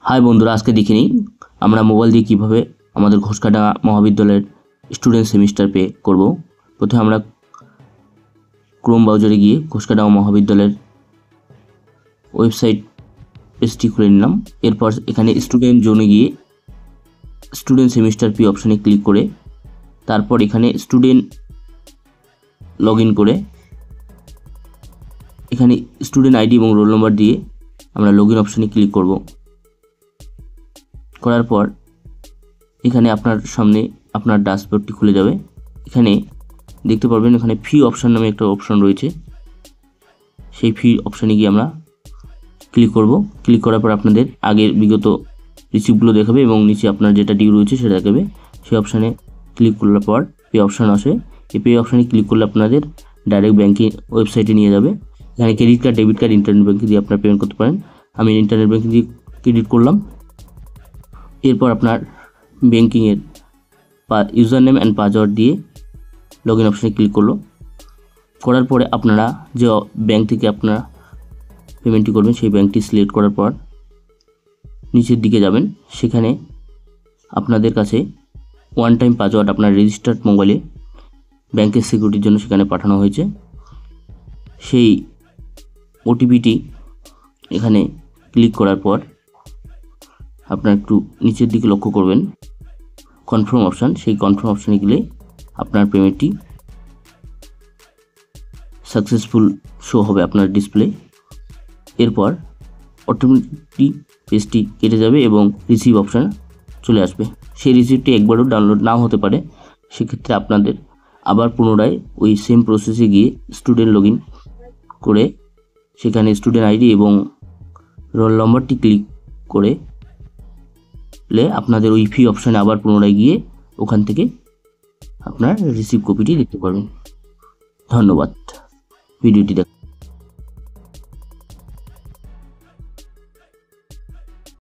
High বন্ধুরা, আজকে দেখে নিই আমরা মোবাইল দিয়ে কীভাবে আমাদের ঘোষকাডাঙ্গা মহাবিদ্যালয়ের স্টুডেন্ট সেমিস্টার পে করব। প্রথমে আমরা ক্রোম ব্রাউজারে গিয়ে ঘোষকাডাঙ্গা মহাবিদ্যালয়ের ওয়েবসাইট পেজটি খুলে নিলাম। এরপর এখানে স্টুডেন্ট জোনে গিয়ে স্টুডেন্ট সেমিস্টার পে অপশানে ক্লিক করে তারপর এখানে স্টুডেন্ট লগ ইন করে এখানে স্টুডেন্ট আইডি এবং রোল নম্বর দিয়ে আমরা লগ ইন অপশানে ক্লিক করব। করার পর এখানে আপনার সামনে আপনার ড্যাশবোর্ডটি খুলে যাবে। এখানে দেখতে পারবেন এখানে ফি অপশান নামে একটা অপশান রয়েছে, সেই ফি অপশানে গিয়ে আমরা ক্লিক করব। ক্লিক করার পর আপনাদের আগের বিগত রিসিপ্টগুলো দেখাবে এবং নিচে আপনার যেটা ডিউ রয়েছে সেটা দেখাবে। সেই অপশানে ক্লিক করার পর পে অপশান আসে। এই পে অপশানে ক্লিক করলে আপনাদের ডাইরেক্ট ব্যাঙ্কিং ওয়েবসাইটে নিয়ে যাবে। এখানে credit card, debit card, internet banking দিয়ে আপনার পেমেন্ট করতে পারেন। আমি ইন্টারনেট ব্যাঙ্কিং দিয়ে ক্রেডিট করলাম। এরপর আপনার ব্যাঙ্কিংয়ের ইউজার নেম অ্যান্ড পাসওয়ার্ড দিয়ে লগ ইন অপশানে ক্লিক করার পরে আপনারা যে ব্যাঙ্ক থেকে আপনারা পেমেন্টটি করবেন সেই ব্যাঙ্কটি সিলেক্ট করার পর নিচের দিকে যাবেন। সেখানে আপনাদের কাছে ওয়ান টাইম পাসওয়ার্ড আপনার রেজিস্টার্ড মোবাইলে ব্যাঙ্কের সিকিউরিটির জন্য সেখানে পাঠানো হয়েছে। সেই ওটিপিটি এখানে ক্লিক করার পর আপনার একটু নিচের দিকে লক্ষ্য করবেন কনফার্ম অপশান। সেই কনফার্ম অপশানে গেলে আপনার পেমেন্টটি সাকসেসফুল শো হবে আপনার ডিসপ্লে। এরপর অটোমেটিক পেজটি কেটে যাবে এবং রিসিভ অপশান চলে আসবে। সেই রিসিপ্টটি একবারও ডাউনলোড নাও হতে পারে। সেক্ষেত্রে আপনাদের আবার পুনরায় ওই সেম প্রসেসে গিয়ে স্টুডেন্ট লগ ইন করে সেখানে স্টুডেন্ট আইডি এবং রোল নম্বরটি ক্লিক করে আপনাদের ওই ফি অপশানে আবার পুনরায় গিয়ে ওখান থেকে আপনার রিসিভ কপিটি দেখতে পারবেন। ধন্যবাদ ভিডিওটি দেখ।